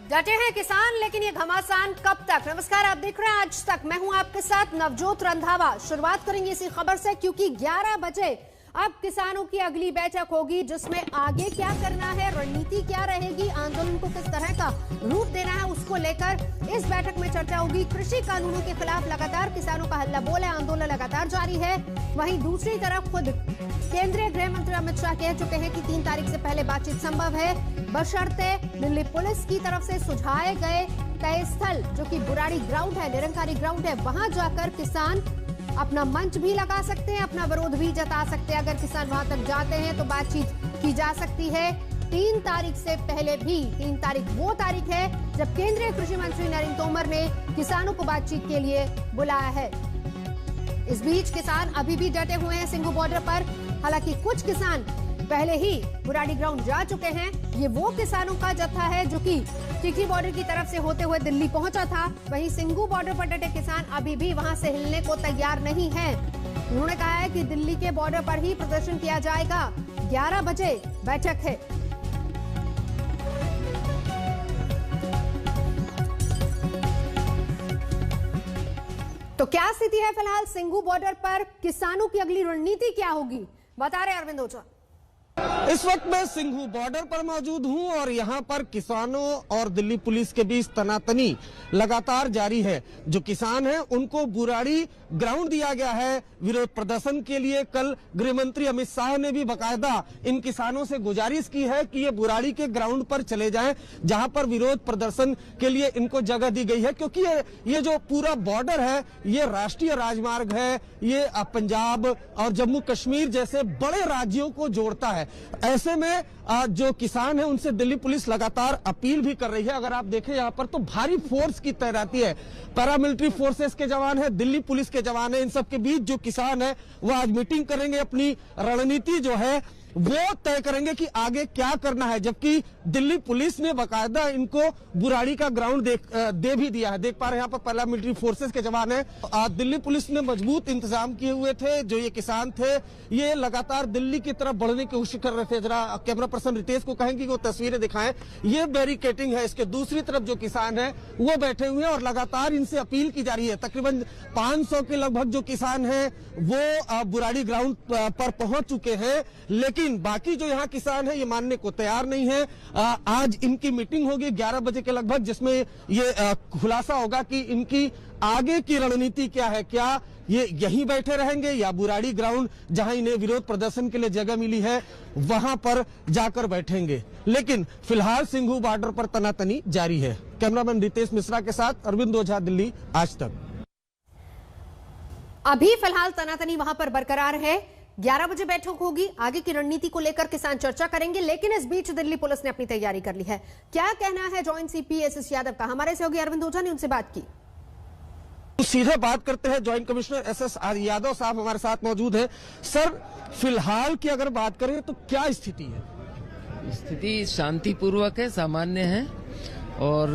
डटे हैं किसान, लेकिन ये घमासान कब तक? नमस्कार, आप देख रहे हैं आज तक। मैं हूं आपके साथ नवजोत रंधावा। शुरुआत करेंगे इसी खबर से, क्योंकि 11 बजे अब किसानों की अगली बैठक होगी, जिसमें आगे क्या करना है, रणनीति क्या रहेगी, आंदोलन को किस तरह का रूप देना है, उसको लेकर इस बैठक में चर्चा होगी। कृषि कानूनों के खिलाफ लगातार किसानों का हल्ला बोल है, आंदोलन लगातार जारी है। वहीं दूसरी तरफ खुद केंद्रीय गृह मंत्री अमित शाह कह चुके हैं कि 3 तारीख से पहले बातचीत संभव है, बशर्ते दिल्ली पुलिस की तरफ से सुझाए गए तय स्थल जो कि बुराड़ी ग्राउंड है, निरंकारी ग्राउंड है, वहां जाकर किसान अपना मंच भी लगा सकते हैं, अपना विरोध भी जता सकते हैं। अगर किसान वहां तक जाते हैं तो बातचीत की जा सकती है। 3 तारीख से पहले भी, 3 तारीख वो तारीख है जब केंद्रीय कृषि मंत्री नरेंद्र तोमर ने किसानों को बातचीत के लिए बुलाया है। इस बीच किसान अभी भी डटे हुए हैं सिंघू बॉर्डर पर। हालांकि कुछ किसान पहले ही बुराड़ी ग्राउंड जा चुके हैं। ये वो किसानों का जत्था है जो कि टिकरी बॉर्डर की तरफ से होते हुए दिल्ली पहुंचा था। वहीं सिंघू बॉर्डर पर डटे किसान अभी भी वहां से हिलने को तैयार नहीं हैं। उन्होंने कहा है कि दिल्ली के बॉर्डर पर ही प्रदर्शन किया जाएगा। 11 बजे बैठक है। तो क्या स्थिति है फिलहाल सिंघू बॉर्डर पर? किसानों की अगली रणनीति क्या होगी, बता रहे अरविंद ओझा। इस वक्त मैं सिंघू बॉर्डर पर मौजूद हूं और यहां पर किसानों और दिल्ली पुलिस के बीच तनातनी लगातार जारी है। जो किसान हैं उनको बुराड़ी ग्राउंड दिया गया है विरोध प्रदर्शन के लिए। कल गृह मंत्री अमित शाह ने भी बाकायदा इन किसानों से गुजारिश की है कि ये बुराड़ी के ग्राउंड पर चले जाएं, जहां पर विरोध प्रदर्शन के लिए इनको जगह दी गई है, क्योंकि ये जो पूरा बॉर्डर है ये राष्ट्रीय राजमार्ग है। ये पंजाब और जम्मू कश्मीर जैसे बड़े राज्यों को जोड़ता है। ऐसे में जो किसान है उनसे दिल्ली पुलिस लगातार अपील भी कर रही है। अगर आप देखें यहाँ पर तो भारी फोर्स की तैनाती है, पैरामिलिट्री फोर्सेस के जवान है, दिल्ली पुलिस के जवान है। इन सब के बीच जो किसान है वो आज मीटिंग करेंगे, अपनी रणनीति जो है वो तय करेंगे कि आगे क्या करना है। जबकि दिल्ली पुलिस ने बाकायदा इनको बुराड़ी का ग्राउंड दे भी दिया है। देख पा रहे हैं यहाँ पर पैरामिलिट्री फोर्सेस के जवान हैं। दिल्ली पुलिस ने मजबूत इंतजाम किए हुए थे। जो ये किसान थे ये लगातार दिल्ली की तरफ बढ़ने की कोशिश कर रहे थे। जरा कैमरा पर्सन रितेश को कहेंगे वो तस्वीरें दिखाएं। ये बैरिकेटिंग है, इसके दूसरी तरफ जो किसान है वो बैठे हुए हैं और लगातार इनसे अपील की जा रही है। तकरीबन 500 के लगभग जो किसान है वो बुराड़ी ग्राउंड पर पहुंच चुके हैं, लेकिन बाकी जो यहाँ किसान है ये मानने को तैयार नहीं है। आज इनकी मीटिंग होगी 11 बजे के लगभग, जिसमें ये खुलासा होगा कि इनकी आगे की रणनीति क्या है। क्या ये यहीं बैठे रहेंगे या बुराड़ी ग्राउंड जहां इन्हें विरोध प्रदर्शन के लिए जगह मिली है वहां पर जाकर बैठेंगे। लेकिन फिलहाल सिंघू बॉर्डर पर तनातनी जारी है। कैमरामैन रितेश मिश्रा के साथ अरविंद ओझा, दिल्ली आज तक। अभी फिलहाल तनातनी वहां पर बरकरार है। 11 बजे बैठक होगी, आगे की रणनीति को लेकर किसान चर्चा करेंगे। लेकिन इस बीच दिल्ली पुलिस ने अपनी तैयारी कर ली है। क्या कहना है जॉइंट सीपी एसएस यादव का? हमारे सहयोगी अरविंद ओझा ने उनसे बात की। सीधे बात करते हैं, जॉइंट कमिश्नर एसएस यादव साहब हमारे साथ मौजूद हैं। सर, फिलहाल की अगर बात करें तो क्या स्थिति है? स्थिति शांतिपूर्वक है, सामान्य है और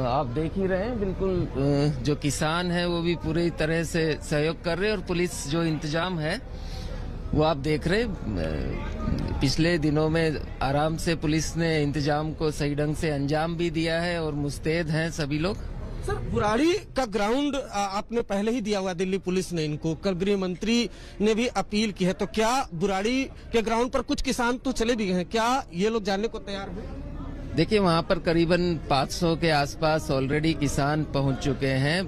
आप देख ही रहे हैं बिल्कुल जो किसान है वो भी पूरी तरह से सहयोग कर रहे हैं और पुलिस जो इंतजाम है वो आप देख रहे हैं। पिछले दिनों में आराम से पुलिस ने इंतजाम को सही ढंग से अंजाम भी दिया है और मुस्तैद हैं सभी लोग। सर, बुराड़ी का ग्राउंड आपने पहले ही दिया हुआ, दिल्ली पुलिस ने इनको, कल गृह मंत्री ने भी अपील की है, तो क्या बुराड़ी के ग्राउंड पर कुछ किसान तो चले भी गए हैं, क्या ये लोग जाने को तैयार हैं? देखिए, वहाँ पर करीबन 500 के आसपास ऑलरेडी किसान पहुँच चुके हैं।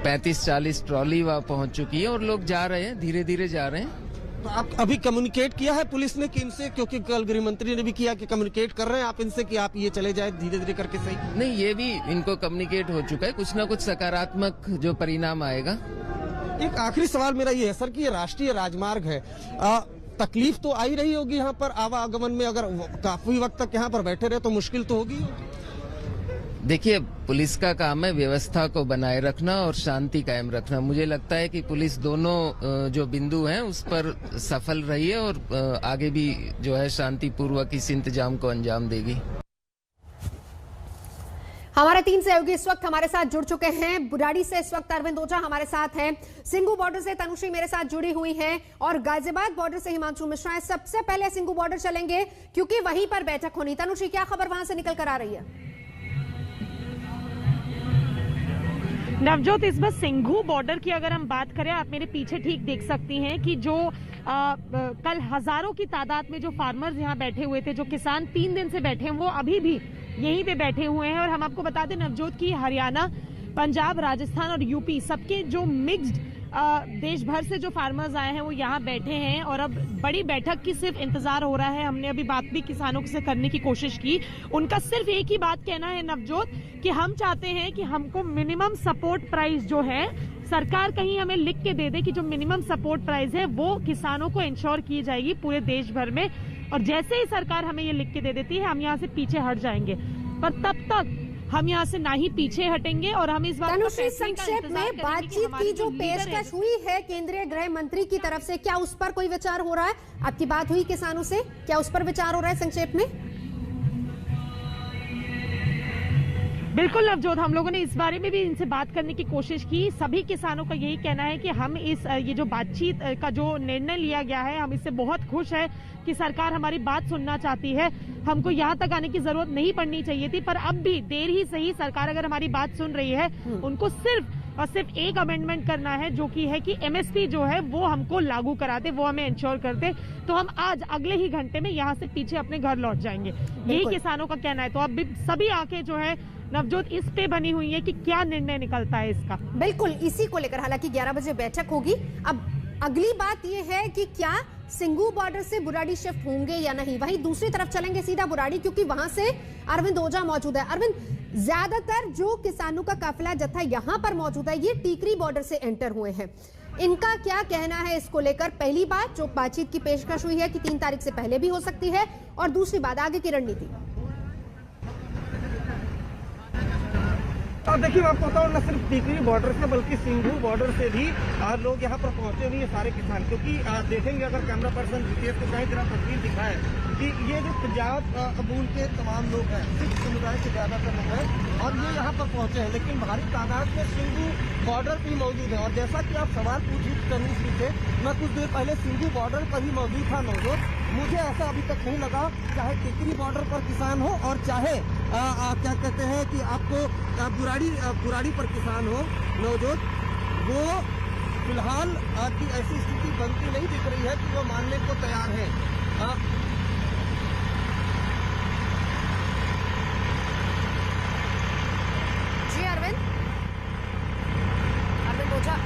35-40 ट्रॉली वहाँ पहुँच चुकी है और लोग जा रहे हैं, धीरे धीरे जा रहे हैं। तो आप अभी कम्युनिकेट किया है पुलिस ने कि इनसे, क्योंकि कल गृह मंत्री ने भी किया कि कम्युनिकेट कर रहे हैं आप इनसे कि आप ये चले जाए धीरे धीरे करके? सही नहीं, ये भी इनको कम्युनिकेट हो चुका है, कुछ ना कुछ सकारात्मक जो परिणाम आएगा। एक आखिरी सवाल मेरा ये है सर कि ये राष्ट्रीय राजमार्ग है, तकलीफ तो आई रही होगी यहाँ पर आवागमन में? अगर काफी वक्त तक यहाँ पर बैठे रहे तो मुश्किल तो होगी। देखिए, पुलिस का काम है व्यवस्था को बनाए रखना और शांति कायम रखना। मुझे लगता है कि पुलिस दोनों जो बिंदु हैं उस पर सफल रही है और आगे भी जो है शांतिपूर्वक इस इंतजाम को अंजाम देगी। हमारे 3 सहयोगी इस वक्त हमारे साथ जुड़ चुके हैं। बुराड़ी से इस वक्त अरविंद ओझा हमारे साथ हैं, सिंघू बॉर्डर से तनुश्री मेरे साथ जुड़ी हुई हैं और गाजियाबाद बॉर्डर से हिमांशु मिश्रा है। सबसे पहले सिंघू बॉर्डर चलेंगे क्योंकि वहीं पर बैठक होनी। तनुश्री, क्या खबर वहां से निकल कर आ रही है? नवजोत, इस बार सिंघू बॉर्डर की अगर हम बात करें, आप मेरे पीछे ठीक देख सकती हैं कि जो कल हजारों की तादाद में जो फार्मर्स यहाँ बैठे हुए थे, जो किसान 3 दिन से बैठे हैं, वो अभी भी यहीं पे बैठे हुए हैं। और हम आपको बता दें नवजोत की हरियाणा, पंजाब, राजस्थान और यूपी सबके जो मिक्स्ड देश भर से जो फार्मर्स आए हैं वो यहाँ बैठे हैं और अब बड़ी बैठक की सिर्फ इंतजार हो रहा है। हमने अभी बात भी किसानों से करने की कोशिश की। उनका सिर्फ एक ही बात कहना है नवजोत कि हम चाहते हैं कि हमको मिनिमम सपोर्ट प्राइस जो है सरकार कहीं हमें लिख के दे दे कि जो मिनिमम सपोर्ट प्राइस है वो किसानों को इंश्योर की जाएगी पूरे देश भर में। और जैसे ही सरकार हमें ये लिख के दे देती है हम यहाँ से पीछे हट जाएंगे, पर तब तक हम यहाँ से ना ही पीछे हटेंगे। और हम इस बात संक्षेप में बातचीत की जो पेशकश हुई है केंद्रीय गृह मंत्री की तरफ से, क्या उस पर कोई विचार हो रहा है? आपकी बात हुई किसानों से, क्या उस पर विचार हो रहा है संक्षेप में? बिल्कुल नवजोत, हम लोगों ने इस बारे में भी इनसे बात करने की कोशिश की। सभी किसानों का यही कहना है कि हम ये जो बातचीत का जो निर्णय लिया गया है, हम इससे बहुत खुश है कि सरकार हमारी बात सुनना चाहती है। हमको यहाँ तक आने की जरूरत नहीं पड़नी चाहिए थी, पर अब भी देर ही सही सरकार अगर हमारी बात सुन रही है, उनको सिर्फ और सिर्फ एक अमेंडमेंट करना है, जो कि है कि एमएसपी जो है वो हमको लागू करा दे, वो हमें इंश्योर कर दे, तो हम आज अगले ही घंटे में यहाँ से पीछे अपने घर लौट जाएंगे। यही किसानों का कहना है। तो अब भी सभी आंखें जो है नवजोत इस पे बनी हुई है कि क्या निर्णय निकलता है इसका। बिल्कुल, इसी को लेकर हालांकि 11 बजे बैठक होगी। अब अगली बात यह है कि क्या सिंघू बॉर्डर से बुराड़ी शिफ्ट होंगे या नहीं। वहीं दूसरी तरफ चलेंगे सीधा बुराड़ी, क्योंकि वहां से अरविंद ओझा मौजूद है। अरविंद, ज्यादातर जो किसानों का काफिला जत्था यहां पर मौजूद है, ये टीकरी बॉर्डर से एंटर हुए हैं। इनका क्या कहना है इसको लेकर? पहली बात, जो बातचीत की पेशकश हुई है कि 3 तारीख से पहले भी हो सकती है, और दूसरी बात आगे की रणनीति। देखिए, मैं आपको बताऊँ, न सिर्फ टीकरी बॉर्डर से बल्कि सिंघू बॉर्डर से भी लोग यहाँ पर पहुंचे हुए हैं सारे किसान। क्योंकि देखेंगे अगर कैमरा पर्सन जीपीएस को कहीं तरह तस्वीर दिखाए कि ये जो पंजाब कबूल के तमाम लोग हैं, सिख समुदाय के ज्यादातर लोग हैं और ये यहाँ पर पहुंचे हैं, लेकिन भारी तादाद में सिंघू बॉर्डर भी मौजूद है। और जैसा कि आप सवाल करने थे, मैं कुछ देर पहले सिंघू बॉर्डर पर ही मौजूद था नवजोत। मुझे ऐसा अभी तक नहीं लगा, चाहे टीकरी बॉर्डर पर किसान हो और चाहे क्या कहते हैं कि आपको बुराड़ी पर किसान हो नवजोत, वो फिलहाल की ऐसी स्थिति बनती नहीं दिख रही है कि वो मानने को तैयार है। जी अरविंद ओझा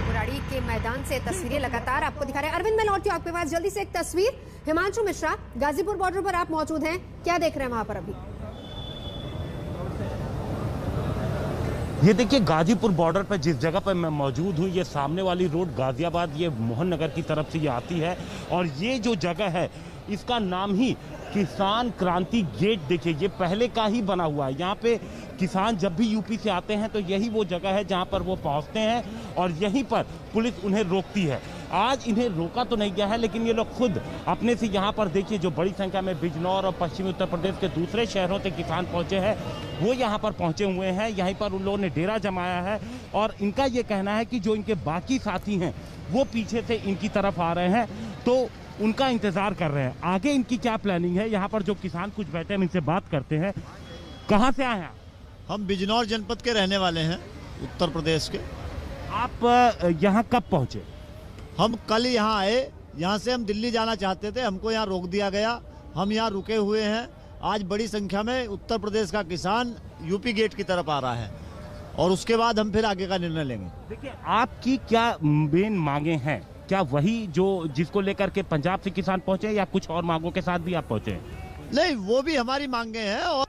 बुराड़ी के मैदान से तस्वीरें लगातार आपको दिखा रहे हैं। अरविंद, मैं लौटती हूँ आपके पास जल्दी से। एक तस्वीर हिमांशु मिश्रा, गाजीपुर बॉर्डर पर आप मौजूद हैं, क्या देख रहे हैं वहां पर अभी? ये देखिए, गाजीपुर बॉर्डर पर जिस जगह पर मैं मौजूद हूँ, ये सामने वाली रोड गाजियाबाद, ये मोहन नगर की तरफ से ये आती है। और ये जो जगह है इसका नाम ही किसान क्रांति गेट, देखिए ये पहले का ही बना हुआ है। यहाँ पे किसान जब भी यूपी से आते हैं तो यही वो जगह है जहाँ पर वो पहुँचते हैं और यहीं पर पुलिस उन्हें रोकती है। आज इन्हें रोका तो नहीं गया है, लेकिन ये लोग खुद अपने से यहाँ पर देखिए जो बड़ी संख्या में बिजनौर और पश्चिमी उत्तर प्रदेश के दूसरे शहरों से किसान पहुँचे हैं, वो यहाँ पर पहुँचे हुए हैं। यहीं पर उन लोगों ने डेरा जमाया है और इनका ये कहना है कि जो इनके बाकी साथी हैं वो पीछे से इनकी तरफ आ रहे हैं, तो उनका इंतजार कर रहे हैं। आगे इनकी क्या प्लानिंग है, यहाँ पर जो किसान कुछ बैठे हैं इनसे बात करते हैं। कहाँ से आए हैं? हम बिजनौर जनपद के रहने वाले हैं, उत्तर प्रदेश के। आप यहाँ कब पहुँचे? हम कल यहाँ आए, यहाँ से हम दिल्ली जाना चाहते थे, हमको यहाँ रोक दिया गया। हम यहाँ रुके हुए हैं। आज बड़ी संख्या में उत्तर प्रदेश का किसान यूपी गेट की तरफ आ रहा है और उसके बाद हम फिर आगे का निर्णय लेंगे। देखिए, आपकी क्या मेन मांगे हैं? क्या वही जो जिसको लेकर के पंजाब से किसान पहुंचे या कुछ और मांगों के साथ भी आप पहुंचे? नहीं, वो भी हमारी मांगे हैं। और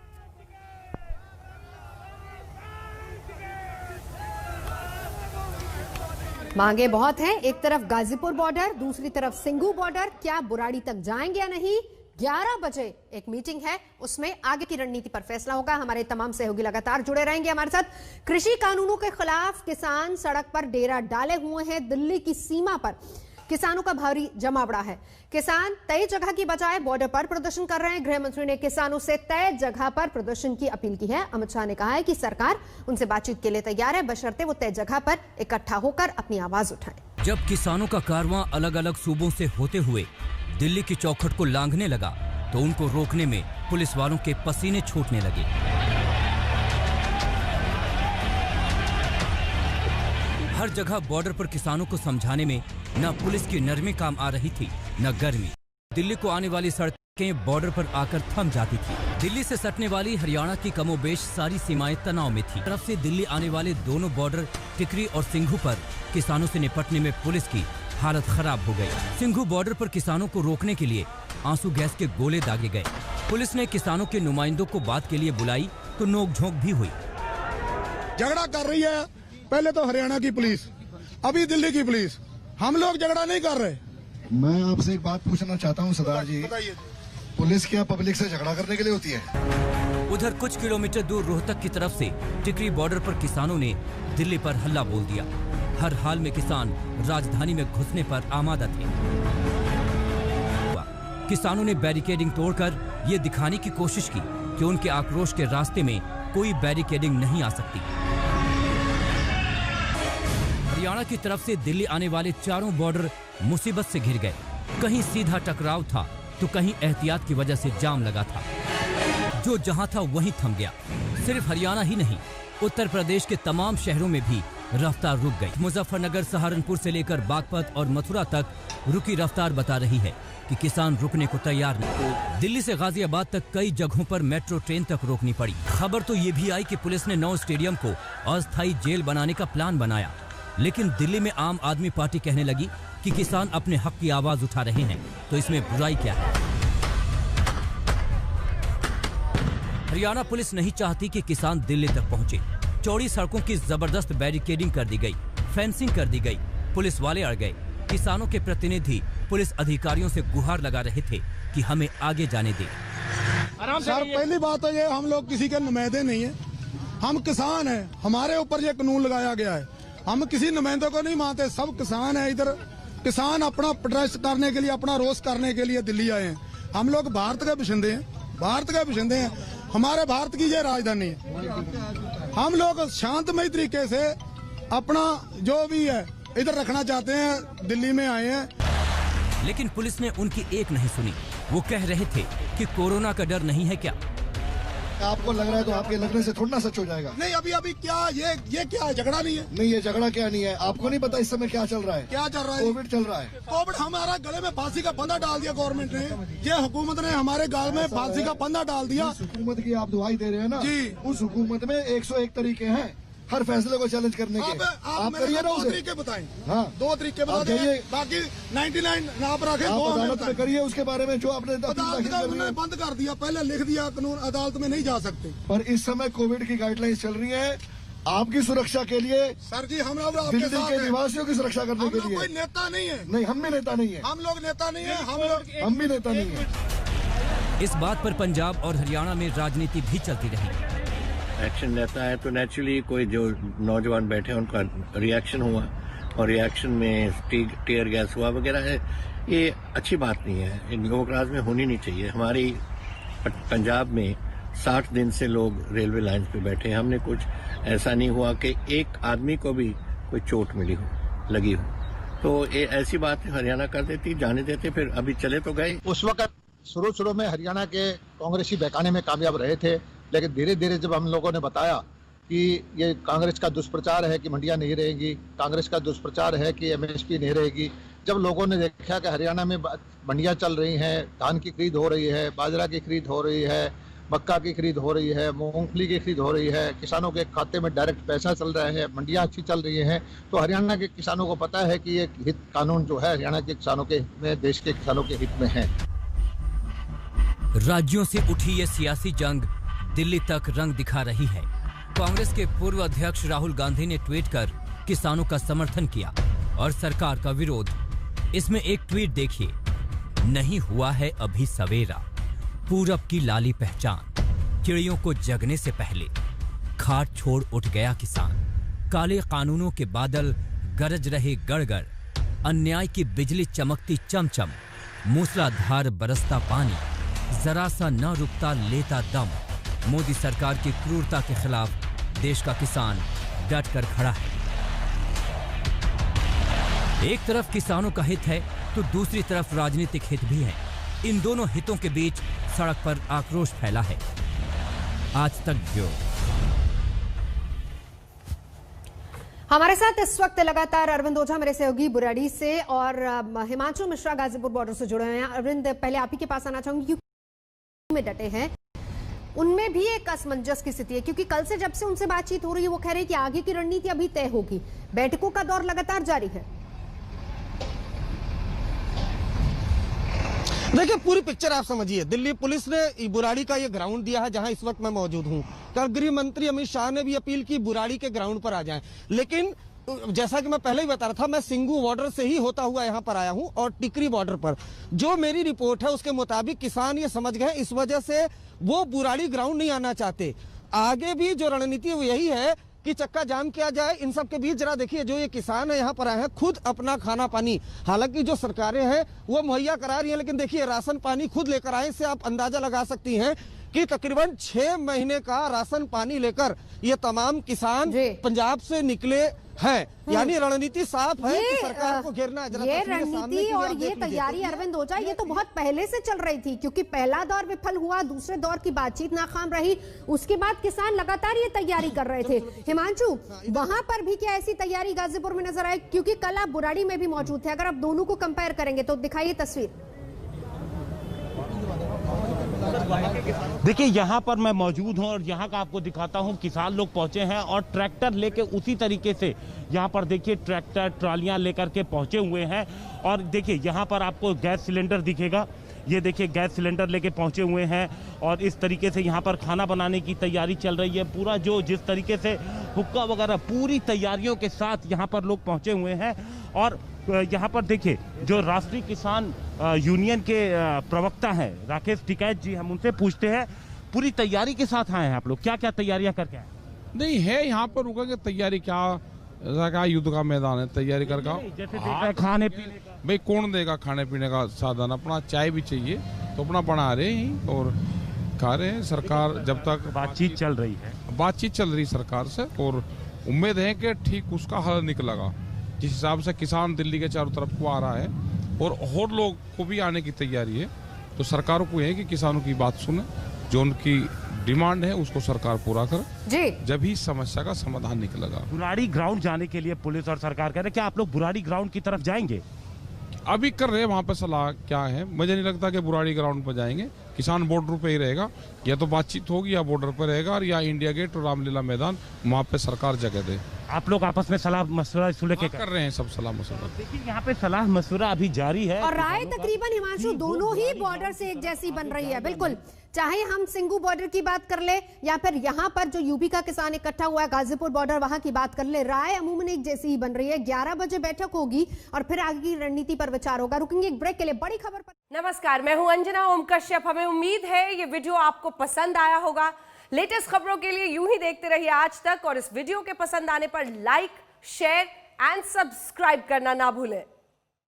मांगे बहुत हैं, एक तरफ गाजीपुर बॉर्डर, दूसरी तरफ सिंघू बॉर्डर। क्या बुराड़ी तक जाएंगे या नहीं? 11 बजे एक मीटिंग है, उसमें आगे की रणनीति पर फैसला होगा। हमारे तमाम सहयोगी लगातार जुड़े रहेंगे हमारे साथ। कृषि कानूनों के खिलाफ किसान सड़क पर डेरा डाले हुए हैं दिल्ली की सीमा पर। किसानों का भारी जमावड़ा है। किसान तय जगह की बजाय बॉर्डर पर प्रदर्शन कर रहे हैं। गृह मंत्री ने किसानों से तय जगह पर प्रदर्शन की अपील की है। अमित शाह ने कहा है कि सरकार उनसे बातचीत के लिए तैयार है, बशर्ते वो तय जगह पर इकट्ठा होकर अपनी आवाज उठाएं। जब किसानों का कारवां अलग अलग सूबों से होते हुए दिल्ली की चौखट को लांघने लगा तो उनको रोकने में पुलिस वालों के पसीने छूटने लगे। हर जगह बॉर्डर पर किसानों को समझाने में न पुलिस की नरमी काम आ रही थी न गर्मी। दिल्ली को आने वाली सड़कें बॉर्डर पर आकर थम जाती थी। दिल्ली से सटने वाली हरियाणा की कमोबेश सारी सीमाएं तनाव में थी। तरफ से दिल्ली आने वाले दोनों बॉर्डर टिकरी और सिंघू पर किसानों से निपटने में पुलिस की हालत खराब हो गई। सिंघू बॉर्डर पर किसानों को रोकने के लिए आंसू गैस के गोले दागे गए। पुलिस ने किसानों के नुमाइंदों को बात के लिए बुलाई तो नोकझोंक भी हुई। झगड़ा कर रही है पहले तो हरियाणा की पुलिस, अभी दिल्ली की पुलिस। हम लोग झगड़ा नहीं कर रहे। मैं आपसे एक बात पूछना चाहता हूं सरदार जी, पुलिस क्या पब्लिक से झगड़ा करने के लिए होती है? उधर कुछ किलोमीटर दूर रोहतक की तरफ से टिकरी बॉर्डर पर किसानों ने दिल्ली पर हल्ला बोल दिया। हर हाल में किसान राजधानी में घुसने पर आमादा थे। किसानों ने बैरिकेडिंग तोड़कर ये दिखाने की कोशिश की कि उनके आक्रोश के रास्ते में कोई बैरिकेडिंग नहीं आ सकती। हरियाणा की तरफ से दिल्ली आने वाले चारों बॉर्डर मुसीबत से घिर गए। कहीं सीधा टकराव था तो कहीं एहतियात की वजह से जाम लगा था। जो जहां था वहीं थम गया। सिर्फ हरियाणा ही नहीं, उत्तर प्रदेश के तमाम शहरों में भी रफ्तार रुक गई। मुजफ्फरनगर, सहारनपुर से लेकर बागपत और मथुरा तक रुकी रफ्तार बता रही है कि किसान रुकने को तैयार नहीं। दिल्ली से गाजियाबाद तक कई जगहों पर मेट्रो ट्रेन तक रोकनी पड़ी। खबर तो ये भी आई कि पुलिस ने 9 स्टेडियम को अस्थायी जेल बनाने का प्लान बनाया। लेकिन दिल्ली में आम आदमी पार्टी कहने लगी कि किसान अपने हक की आवाज उठा रहे हैं, तो इसमें बुराई क्या है? हरियाणा पुलिस नहीं चाहती कि किसान दिल्ली तक पहुंचे। चौड़ी सड़कों की जबरदस्त बैरिकेडिंग कर दी गई, फेंसिंग कर दी गई। पुलिस वाले अड़ गए। किसानों के प्रतिनिधि पुलिस अधिकारियों से गुहार लगा रहे थे कि हमें आगे जाने दें। सर पहली बात तो ये, हम लोग किसी के नुमाइंदे नहीं है, हम किसान हैं। हमारे ऊपर ये कानून लगाया गया है, हम किसी नुमाइंदों को नहीं मानते। सब किसान है इधर। किसान अपना प्रोटेस्ट करने के लिए, अपना रोष करने के लिए दिल्ली आए हैं। हम लोग भारत के बशिंदे हैं, भारत के बशिंदे हैं। हमारे भारत की ये राजधानी है। हम लोग शांतमय तरीके से अपना जो भी है इधर रखना चाहते हैं, दिल्ली में आए हैं। लेकिन पुलिस ने उनकी एक नहीं सुनी। वो कह रहे थे कि कोरोना का डर नहीं है क्या? आपको लग रहा है तो आपके लगने से थोड़ा ना सच हो जाएगा। नहीं, अभी क्या ये क्या है? झगड़ा नहीं है। नहीं, ये झगड़ा क्या नहीं है। आपको नहीं पता इस समय क्या चल रहा है? क्या चल रहा है? कोविड चल रहा है। कोविड हमारा गले में फांसी का फंदा डाल दिया गवर्नमेंट ने। ये हुकूमत ने हमारे गाल में फांसी का फंदा डाल दिया। हुकूमत की आप दुहाई दे रहे हैं ना जी। उस हुकूमत में 101 तरीके हैं हर फैसले को चैलेंज करने के। आप करिए ना, 2 तरीके बताएं। हाँ, 2 तरीके बता दें, बाकी 99 आप रखें। अदालत में करिए उसके बारे में जो आपने बंद कर दिया। पहले लिख दिया कानून, अदालत में नहीं जा सकते। पर इस समय कोविड की गाइडलाइंस चल रही है आपकी सुरक्षा के लिए। सर जी, हम लोग दिल्ली के निवासियों की सुरक्षा करने के लिए। कोई नेता नहीं है। नहीं, हम भी नेता नहीं है। हम लोग नेता नहीं है। हम भी नेता नहीं है। इस बात पर पंजाब और हरियाणा में राजनीति भी चलती रही। एक्शन लेता है तो नेचुरली कोई जो नौजवान बैठे हैं उनका रिएक्शन हुआ, और रिएक्शन में टीयर गैस हुआ वगैरह है। ये अच्छी बात नहीं है, इन लोग राज में होनी नहीं चाहिए। हमारी पंजाब में 60 दिन से लोग रेलवे लाइन पे बैठे हैं। हमने कुछ ऐसा नहीं हुआ कि एक आदमी को भी कोई चोट लगी हो। तो ये ऐसी बात हरियाणा कर देती, जाने देते, फिर अभी चले तो गए। उस वक्त शुरू में हरियाणा के कांग्रेसी बहकाने में कामयाब रहे थे, लेकिन धीरे धीरे जब हम लोगों ने बताया कि ये कांग्रेस का दुष्प्रचार है कि मंडियां नहीं रहेंगी, कांग्रेस का दुष्प्रचार है कि एमएसपी नहीं रहेगी, जब लोगों ने देखा कि हरियाणा में मंडियां चल रही हैं, धान की खरीद हो रही है, बाजरा की खरीद हो रही है, मक्का की खरीद हो रही है, मूंगफली की खरीद हो रही है, किसानों के खाते में डायरेक्ट पैसा चल रहा है, मंडियां अच्छी चल रही हैं, तो हरियाणा के किसानों को पता है कि ये हित कानून जो है हरियाणा के किसानों के हित में, देश के किसानों के हित में है। राज्यों से उठी ये सियासी जंग दिल्ली तक रंग दिखा रही है। कांग्रेस के पूर्व अध्यक्ष राहुल गांधी ने ट्वीट कर किसानों का समर्थन किया और सरकार का विरोध। इसमें एक ट्वीट देखिए, नहीं हुआ है अभी सवेरा, पूरब की लाली पहचान, चिड़ियों को जगने से पहले खाट छोड़ उठ गया किसान, काले कानूनों के बादल गरज रहे गड़गड़, अन्याय की बिजली चमकती चमचम, मूसलाधार बरसता पानी, जरा सा न रुकता लेता दम। मोदी सरकार की क्रूरता के खिलाफ देश का किसान डट कर खड़ा है। एक तरफ किसानों का हित है तो दूसरी तरफ राजनीतिक हित भी है। इन दोनों हितों के बीच सड़क पर आक्रोश फैला है। आज तक ब्यूरो। हमारे साथ इस वक्त लगातार अरविंद ओझा मेरे सहयोगी बुराड़ी से और हिमांशु मिश्रा गाजीपुर बॉर्डर से जुड़े हुए हैं। अरविंद, पहले आप ही के पास आना चाहूंगी क्योंकि में डटे हैं, उनमें भी एक असमंजस की स्थिति है क्योंकि कल से जब से उनसे बातचीत हो रही है वो कह रहे हैं कि आगे की रणनीति अभी तय होगी। बैठकों का दौर लगातार जारी है। देखिए, पूरी पिक्चर आप समझिए। दिल्ली पुलिस ने बुराड़ी का ये ग्राउंड दिया है जहां इस वक्त मैं मौजूद हूं। कल गृह मंत्री अमित शाह ने भी अपील की बुराड़ी के ग्राउंड पर आ जाएं, लेकिन जैसा कि मैं पहले ही बता रहा था, मैं सिंघू बॉर्डर से ही होता हुआ यहां पर आया हूं और टिकरी बॉर्डर पर जो मेरी रिपोर्ट है उसके मुताबिक किसान ये समझ गए, इस वजह से वो बुराड़ी ग्राउंड नहीं आना चाहते। आगे भी जो रणनीति वो यही है कि चक्का जाम किया जाए। इन सब के बीच जरा देखिए, जो ये किसान है यहाँ पर आए हैं, खुद अपना खाना पानी, हालांकि जो सरकारें हैं वो मुहैया करा रही हैं, लेकिन देखिए राशन पानी खुद लेकर आए। इससे आप अंदाजा लगा सकती हैं कि तकरीबन 6 महीने का राशन पानी लेकर ये तमाम किसान पंजाब से निकले हैं। यानी रणनीति साफ है कि सरकार को घेरना है। ये रणनीति और ये तैयारी अरविंद ओझा, ये तो बहुत पहले से चल रही थी क्योंकि पहला दौर विफल हुआ, दूसरे दौर की बातचीत नाकाम रही, उसके बाद किसान लगातार ये तैयारी कर रहे थे। हिमांशु, वहां पर भी क्या ऐसी तैयारी गाजीपुर में नजर आई? क्योंकि कल आप बुराड़ी में भी मौजूद थे, अगर आप दोनों को कंपेयर करेंगे तो दिखाइए तस्वीर। देखिए, यहाँ पर मैं मौजूद हूँ और यहाँ का आपको दिखाता हूँ। किसान लोग पहुँचे हैं और ट्रैक्टर लेके उसी तरीके से यहाँ पर देखिए ट्रैक्टर ट्रालियाँ लेकर के पहुँचे हुए हैं। और देखिए यहाँ पर आपको गैस सिलेंडर दिखेगा, ये देखिए गैस सिलेंडर लेके पहुँचे हुए हैं और इस तरीके से यहाँ पर खाना बनाने की तैयारी चल रही है। पूरा जो जिस तरीके से हुक्का वगैरह पूरी तैयारियों के साथ यहाँ पर लोग पहुँचे हुए हैं। और यहाँ पर देखिए जो राष्ट्रीय किसान यूनियन के प्रवक्ता हैं राकेश टिकैत जी, हम उनसे पूछते हैं पूरी तैयारी के साथ आए हैं आप लोग, क्या क्या तैयारियां करके आए? नहीं है यहाँ पर रुकेंगे, तैयारी क्या युद्ध का मैदान है, तैयारी करके जैसे खाने पीने का भाई कौन देगा खाने पीने का साधन, अपना चाय भी चाहिए तो अपना बना रहे हैं और खा रहे हैं। सरकार जब तक बातचीत चल रही है, बातचीत चल रही सरकार से और उम्मीद है कि ठीक उसका हल निकलेगा। जिस हिसाब से किसान दिल्ली के चारों तरफ को आ रहा है और लोग को भी आने की तैयारी है, तो सरकार को है कि किसानों की बात सुने, जो उनकी डिमांड है उसको सरकार पूरा करे जी, जब ही समस्या का समाधान निकलेगा। बुराड़ी ग्राउंड जाने के लिए पुलिस और सरकार कह रहे हैं, क्या आप लोग बुराड़ी ग्राउंड की तरफ जाएंगे? अभी कर रहे हैं वहाँ पे सलाह क्या है, मुझे नहीं लगता कि बुराड़ी ग्राउंड पर जाएंगे। किसान बॉर्डर पे ही रहेगा, या तो बातचीत होगी या बॉर्डर पर रहेगा, और या इंडिया गेट और रामलीला मैदान, वहाँ पे सरकार जगह दे। आप लोग आपस में सलाह मशवरा कर रहे हैं, सब सलाह मशवरा। देखिए यहाँ पे सलाह मशवरा अभी जारी है और राय तकरीबन हिमांशु दोनों ही बॉर्डर से एक जैसी बन रही है। बिल्कुल, चाहे हम सिंघू बॉर्डर की बात कर ले या फिर यहाँ पर जो यूपी का किसान इकट्ठा हुआ है गाजीपुर बॉर्डर, वहां की बात कर ले, राय अमूमन एक जैसी ही बन रही है। 11 बजे बैठक होगी और फिर आगे की रणनीति पर विचार होगा। रुकेंगे एक ब्रेक के लिए, बड़ी खबर पर। नमस्कार, मैं हूं अंजना ओम कश्यप। हमें उम्मीद है ये वीडियो आपको पसंद आया होगा। लेटेस्ट खबरों के लिए यूं ही देखते रहिए आज तक, और इस वीडियो के पसंद आने पर लाइक, शेयर एंड सब्सक्राइब करना ना भूलें।